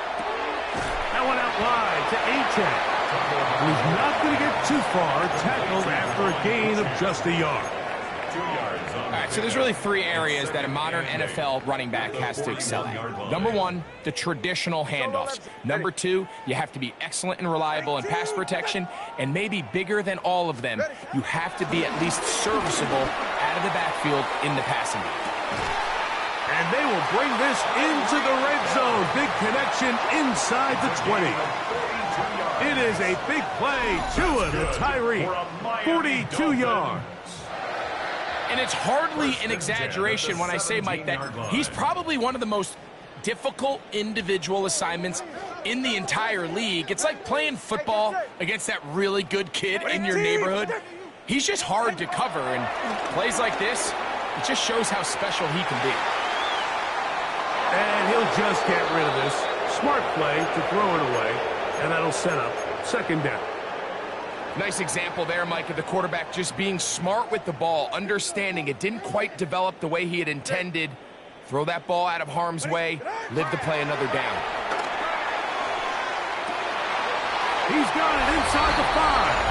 That one out wide to Achane. Who's not going to get too far, tackled after a gain of just a yard. 2 yards on. All right, so there's really 3 areas that a modern NFL running back has to excel at. Number 1, the traditional handoffs. Number 2, you have to be excellent and reliable in pass protection. And maybe bigger than all of them, you have to be at least serviceable out of the backfield in the passing game. And they will bring this into the red zone. Big connection inside the 20. It is a big play. Tua to Tyree. 42 yards. And it's hardly an exaggeration when I say, Mike, that he's probably one of the most difficult individual assignments in the entire league. It's like playing football against that really good kid in your neighborhood. He's just hard to cover, and plays like this, it just shows how special he can be. And he'll just get rid of this. Smart play to throw it away, and that'll set up second down. Nice example there, Mike, of the quarterback just being smart with the ball, understanding it didn't quite develop the way he had intended. Throw that ball out of harm's way, live to play another down. He's got it inside the 5.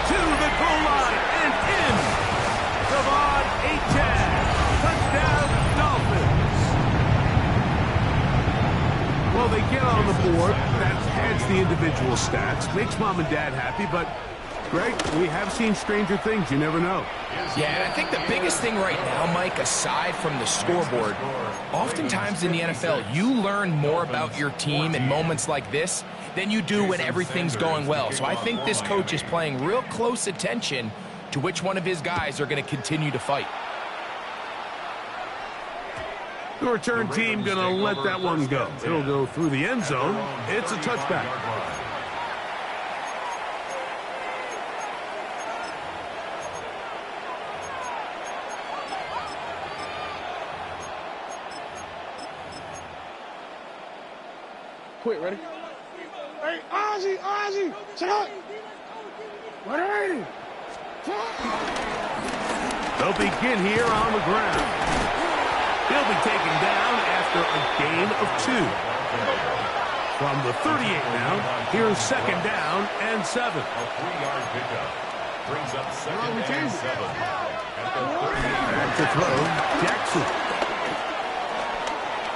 To the goal line and in. Devon Achane. 4. That adds the individual stats, makes mom and dad happy, but Greg, we have seen stranger things. You never know. Yeah, and I think the biggest thing right now, Mike, aside from the scoreboard, oftentimes in the NFL, you learn more about your team in moments like this than you do when everything's going well. So I think this coach is paying real close attention to which one of his guys are going to continue to fight. The return team going to let that one go. It'll go through the end zone. It's a touchback. Quick, ready? Hey, Ozzy, sit up. 180. They'll begin here on the ground. He'll be taken down after a gain of 2. From the 38 now, here's second down and 7. A 3-yard pickup brings up second and 7 at the 38. Back to throw, Jackson.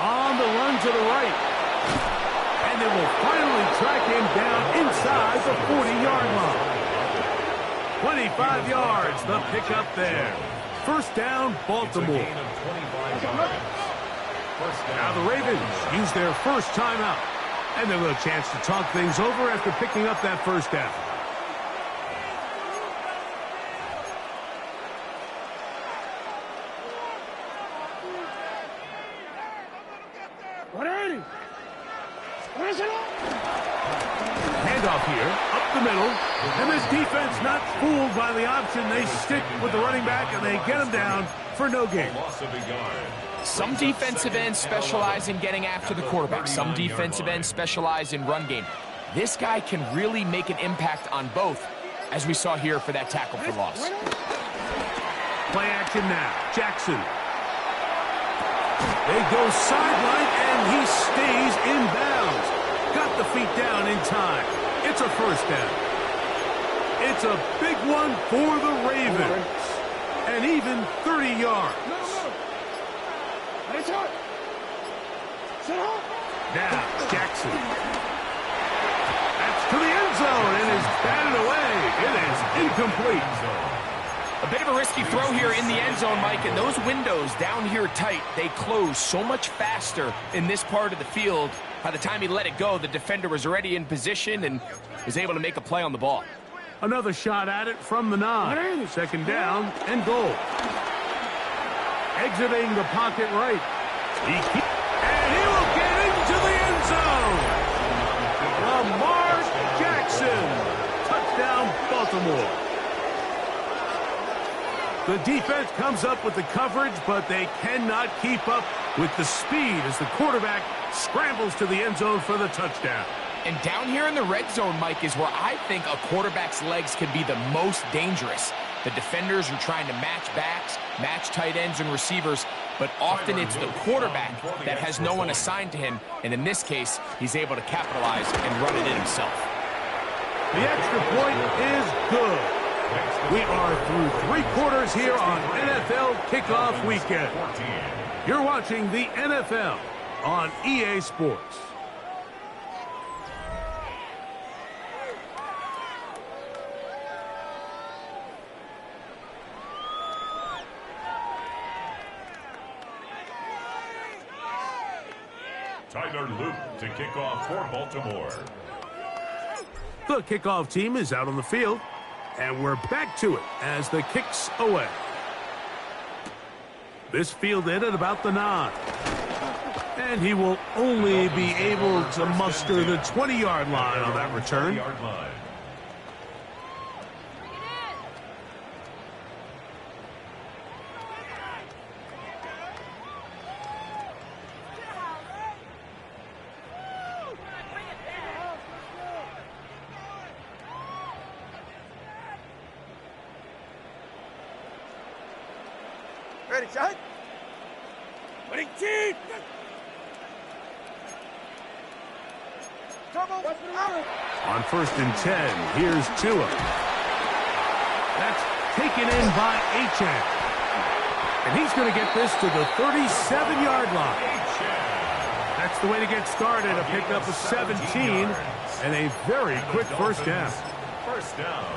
On the run to the right. And they will finally track him down inside the 40-yard line. 25 yards, the pickup there. First down, Baltimore. Now the Ravens use their first timeout. And they'll have a chance to talk things over after picking up that first down. Handoff here, up the middle, and this defense not fooled by the option. They stick with the running back, and they get him down for no gain. Some defensive ends specialize in getting after the quarterback. Some defensive ends specialize in run game. This guy can really make an impact on both, as we saw here for that tackle for loss. Play action now, Jackson. They go sideline, and he stays in bounds. Got the feet down in time. It's a first down. It's a big one for the Ravens. And even 30 yards. Now, Jackson. That's to the end zone and is batted away. It is incomplete. A bit of a risky throw here in the end zone, Mike, and those windows down here tight, they close so much faster in this part of the field. By the time he let it go, the defender was already in position and was able to make a play on the ball. Another shot at it from the 9. Second down and goal. Exiting the pocket right. And he will get into the end zone. Lamar Jackson. Touchdown, Baltimore. The defense comes up with the coverage, but they cannot keep up with the speed as the quarterback scrambles to the end zone for the touchdown. And down here in the red zone, Mike, is where I think a quarterback's legs can be the most dangerous. The defenders are trying to match backs, match tight ends and receivers, but often it's the quarterback that has no one assigned to him, and in this case, he's able to capitalize and run it in himself. The extra point is good. We are through 3 quarters here on NFL Kickoff Weekend. You're watching the NFL on EA Sports. Tyler Luke to kick off for Baltimore. The kickoff team is out on the field. And we're back to it as the kick's away. This fielded at about the 9. And he will only be able to muster the 20-yard line on that return. Ready, shot. Ready, team. On first and 10, here's Tua. That's taken in by Achane. And he's going to get this to the 37-yard line. That's That's the way to get started. A pickup of 17 and a very quick first down.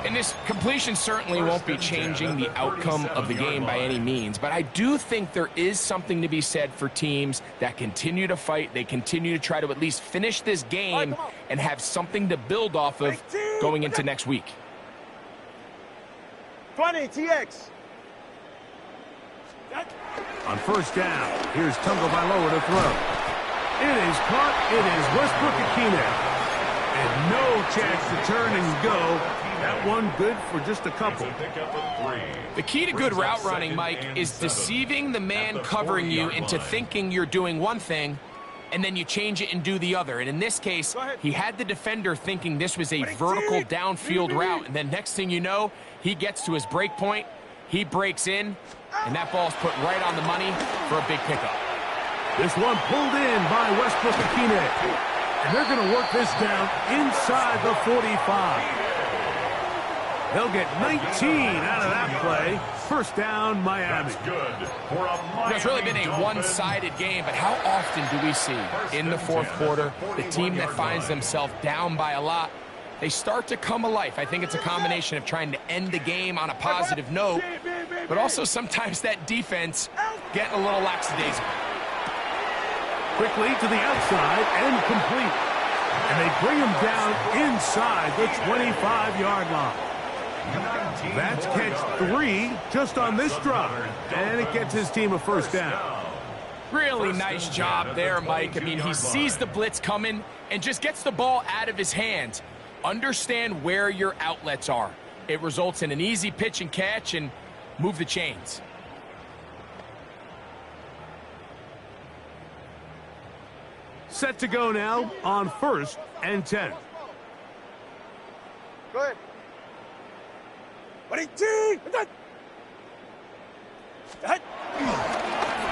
And this completion certainly won't be changing the outcome of the game by any means, but I do think there is something to be said for teams that continue to fight. They continue to try to at least finish this game and have something to build off of going into next week. 20, TX. On first down, here's Tagovailoa to throw. It is caught. It is Westbrook Akine. And no chance to turn and go. That one good for just a couple. The key to good route running, Mike, is deceiving the man covering you into thinking you're doing one thing, and then you change it and do the other. And in this case, he had the defender thinking this was a vertical downfield route, and then next thing you know, he gets to his break point, he breaks in, and that ball's put right on the money for a big pickup. This one pulled in by Westbrook Akine. And they're going to work this down inside the 45. They'll get 19 out of that play. First down, Miami. That's good for a Miami. It's really been a one-sided game, but how often do we see in the fourth quarter the team that finds themselves down by a lot, they start to come alive? I think it's a combination of trying to end the game on a positive note, but also sometimes that defense getting a little lackadaisical. Quickly to the outside and complete. And they bring him down inside the 25-yard line. That's catch 3 just on this drive. And it gets his team a first down. Really nice job there, Mike. I mean, he sees the blitz coming and just gets the ball out of his hands. Understand where your outlets are. It results in an easy pitch and catch and move the chains. Set to go now on first and 10. Go ahead. 22. They'll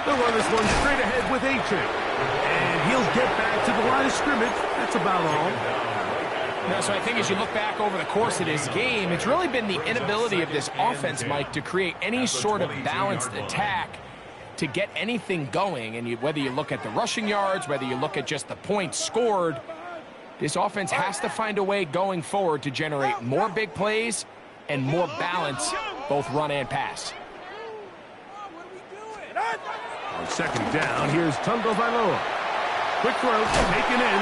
run this one straight ahead with H.A. And he'll get back to the line of scrimmage. That's about all. No, so I think as you look back over the course of this game, it's really been the inability of this offense, Mike, to create any sort of balanced attack to get anything going. And whether you look at the rushing yards, whether you look at just the points scored, this offense has to find a way going forward to generate more big plays and more balance, both run and pass. On second down, here's Tagovailoa. Quick throw, taken in,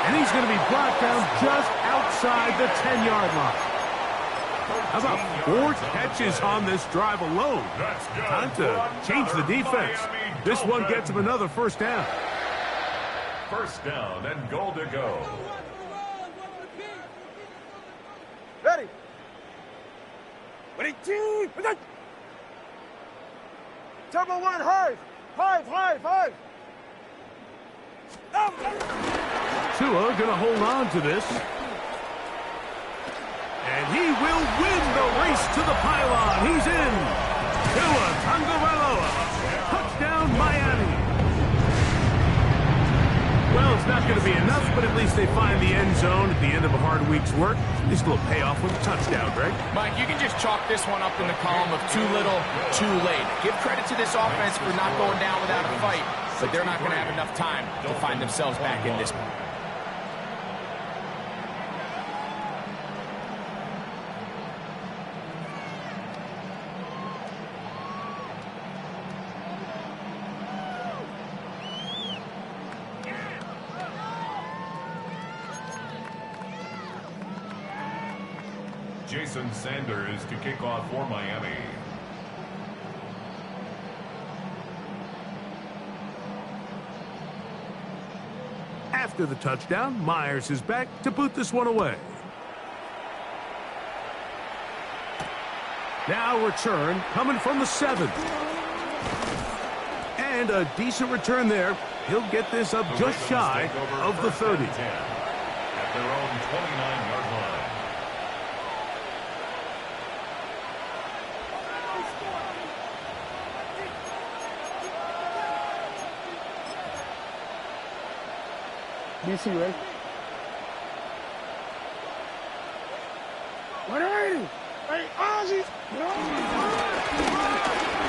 and he's going to be brought down just outside the 10-yard line. How about 4 catches on this drive alone? Time to change the defense. This one gets him another first down. First down and goal to go. Ready. 22. Turbo 1, high. Tua going to hold on to this. And he will win the race to the pylon. He's in. Tua Tagovailoa. Touchdown, Miami. Well, it's not going to be enough, but at least they find the end zone at the end of a hard week's work. At least a little payoff with a touchdown, Greg. Mike, you can just chalk this one up in the column of too little, too late. Give credit to this offense for not going down without a fight, but they're not going to have enough time to find themselves back in this one. Jason Sanders to kick off for Miami. After the touchdown, Myers is back to boot this one away. Now return coming from the 7th. And a decent return there. He'll get this up just shy of the 30. At their own 29-yard line. DC, right? 180. Hey, Ozzy.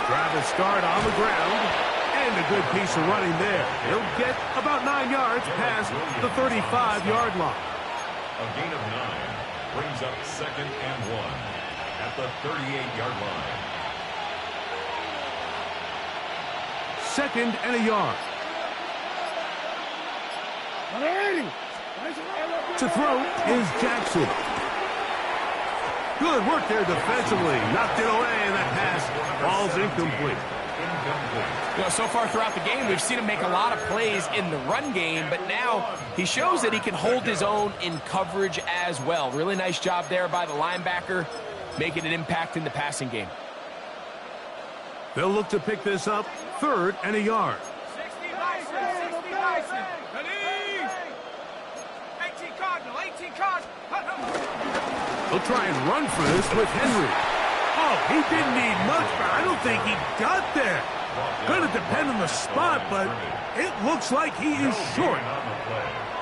Drive a start on the ground. And And a good piece of running there. He'll get about 9 yards past the 35-yard line. A gain of 9 brings up 2nd and 1 at the 38-yard line. 2nd and a yard. To throw is Jackson. Good work there defensively. Knocked it away, and that pass falls incomplete. You know, so far throughout the game, we've seen him make a lot of plays in the run game, but now he shows that he can hold his own in coverage as well. Really nice job there by the linebacker, making an impact in the passing game. They'll look to pick this up 3rd and a yard. 60 Bison. Ready? 18 Cardinal, 18 Cardinal. They'll try and run for this with Henry. Oh, he didn't need much, but I don't think he got there. Going to depend on the spot, but it looks like he is short.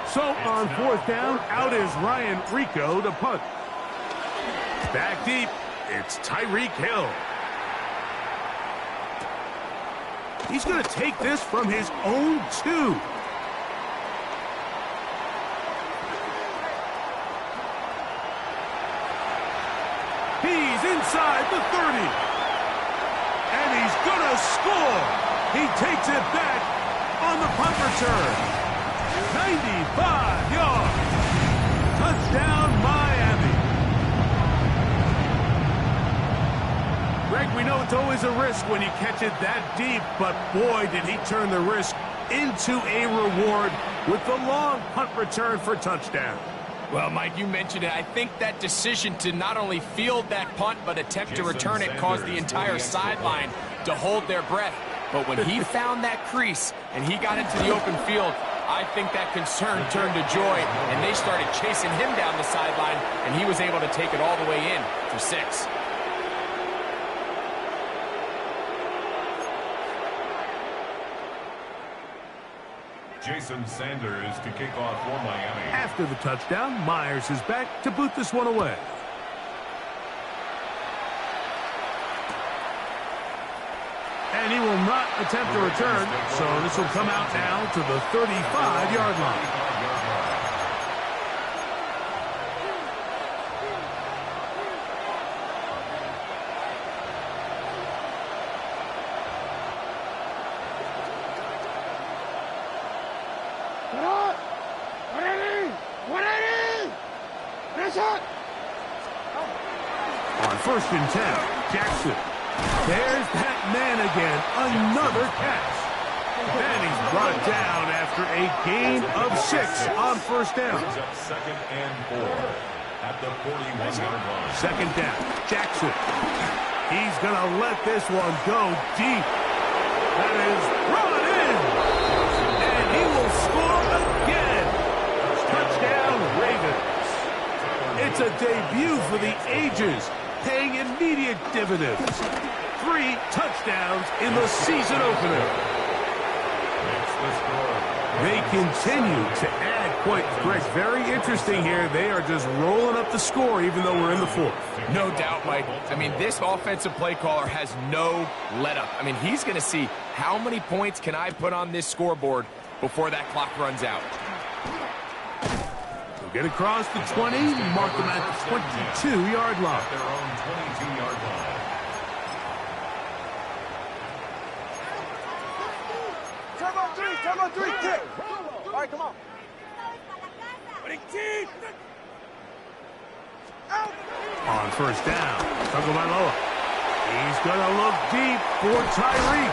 So on 4th down, out is Ryan Rico to punt. Back deep, it's Tyreek Hill. He's going to take this from his own 2. He's inside the 30. And he's going to score. He takes it back on the punt return. 95 yards. Touchdown, Miami. Greg, we know it's always a risk when you catch it that deep, but boy, did he turn the risk into a reward with the long punt return for touchdown. Well, Mike, you mentioned it. I think that decision to not only field that punt but attempt to return it caused the entire sideline to hold their breath. But when he found that crease and he got into the open field, I think that concern turned to joy, and they started chasing him down the sideline, and he was able to take it all the way in for 6. Jason Sanders to kick off for Miami. After the touchdown, Myers is back to boot this one away. And he will not attempt a return, so this will come out now to the 35-yard line. On 1st and 10, Jackson. There's that man again. Another catch. And he's brought down after a gain of 6 on 1st down. Brings up 2nd and 4 at the 41-yard line. 2nd down, Jackson. He's going to let this one go deep. That is brought in. And he will score again. Touchdown, Ravens. It's a debut for the ages, paying immediate dividends. 3 touchdowns in the season opener. They continue to add points. Greg, very interesting here. They are just rolling up the score even though we're in the 4th. No doubt, Mike. I mean, this offensive play caller has no let-up. I mean, he's going to see how many points can I put on this scoreboard before that clock runs out. Get across the 20, mark them at the 22-yard line. Their own 22-yard line. Turn on 3, kick. All right, come on. On 1st down, Tagovailoa. He's going to look deep for Tyreek.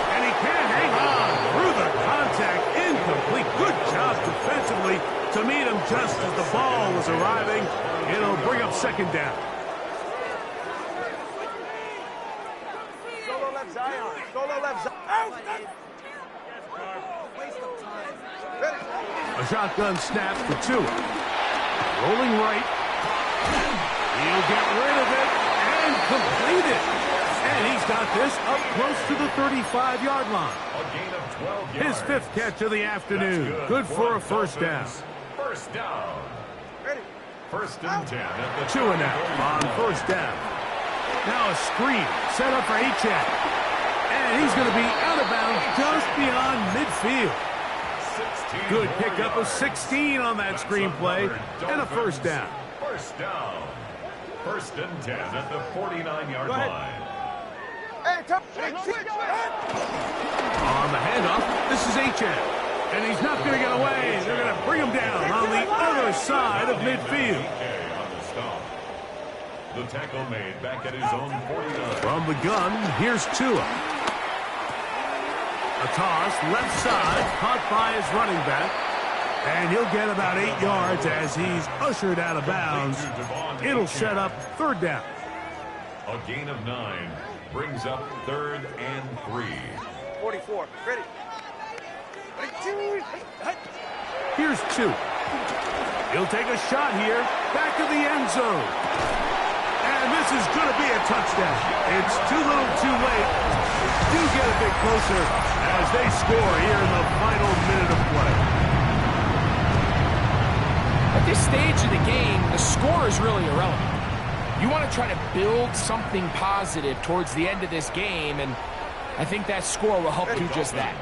And he can't hang on through the contact. Incomplete. Good job defensively to meet him just as the ball was arriving. It'll bring up 2nd down. Solo left Zion. Solo left Zion. A shotgun snap for 2. Rolling right. He'll get rid of it and complete it. And he's got this up close to the 35-yard line. A gain of 12 yards. His 5th catch of the afternoon. Good for a 1st down. 1st down. 1st and 10 at the 2 and out on 1st down. Now a screen set up for Achane. And he's going to be out of bounds just beyond midfield. Good pickup of 16 on that screenplay and a first down. First down. First and 10 at the 49-yard line. On the handoff, this is HM. And he's not going to get away. They're going to bring him down on the other side of midfield. The tackle made back at his own 49. From the gun, here's Tua. A toss, left side, caught by his running back. And he'll get about 8 yards as he's ushered out of bounds. It'll set up third down. A gain of 9 brings up 3rd and 3. 44. Ready. Here's 2. He'll take a shot here, back of the end zone. And this is going to be a touchdown. It's too little too late. Do get a bit closer as they score here in the final minute of play. At this stage of the game, the score is really irrelevant. You want to try to build something positive towards the end of this game, and I think that score will help do just that.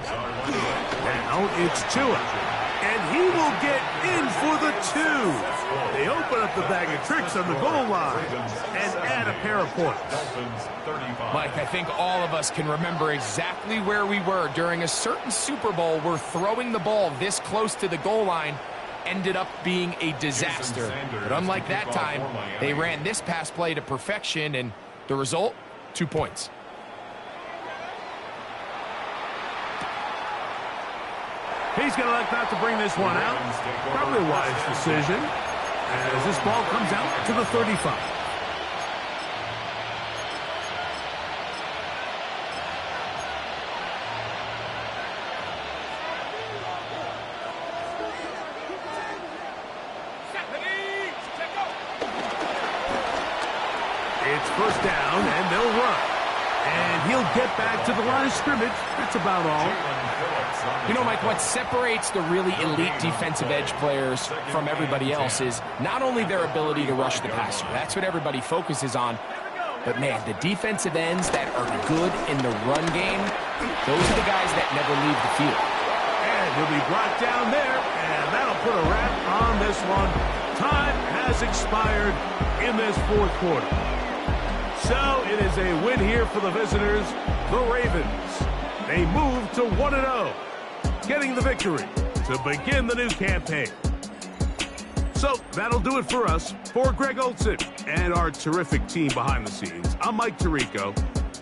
Now it's Tua, and he will get in for the 2. They open up the bag of tricks on the goal line and add a pair of points. Mike, I think all of us can remember exactly where we were during a certain Super Bowl where throwing the ball this close to the goal line ended up being a disaster. But unlike that time, they ran this pass play to perfection, and the result, 2 points. He's going to like not to bring this one out. Probably a wise decision as this ball comes out to the 35. It's first down, and they'll run. And he'll get back to the line of scrimmage. That's about all. You know, Mike, what separates the really elite defensive edge players from everybody else is not only their ability to rush the passer. That's what everybody focuses on. But, man, the defensive ends that are good in the run game, those are the guys that never leave the field. And he'll be brought down there, and that'll put a wrap on this one. Time has expired in this fourth quarter. So it is a win here for the visitors, the Ravens. They move to 1-0, getting the victory to begin the new campaign. So that'll do it for us. For Greg Olson and our terrific team behind the scenes, I'm Mike Tirico.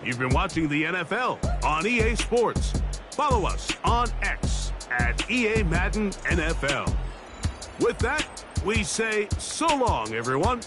You've been watching the NFL on EA Sports. Follow us on X at EA Madden NFL. With that, we say so long, everyone.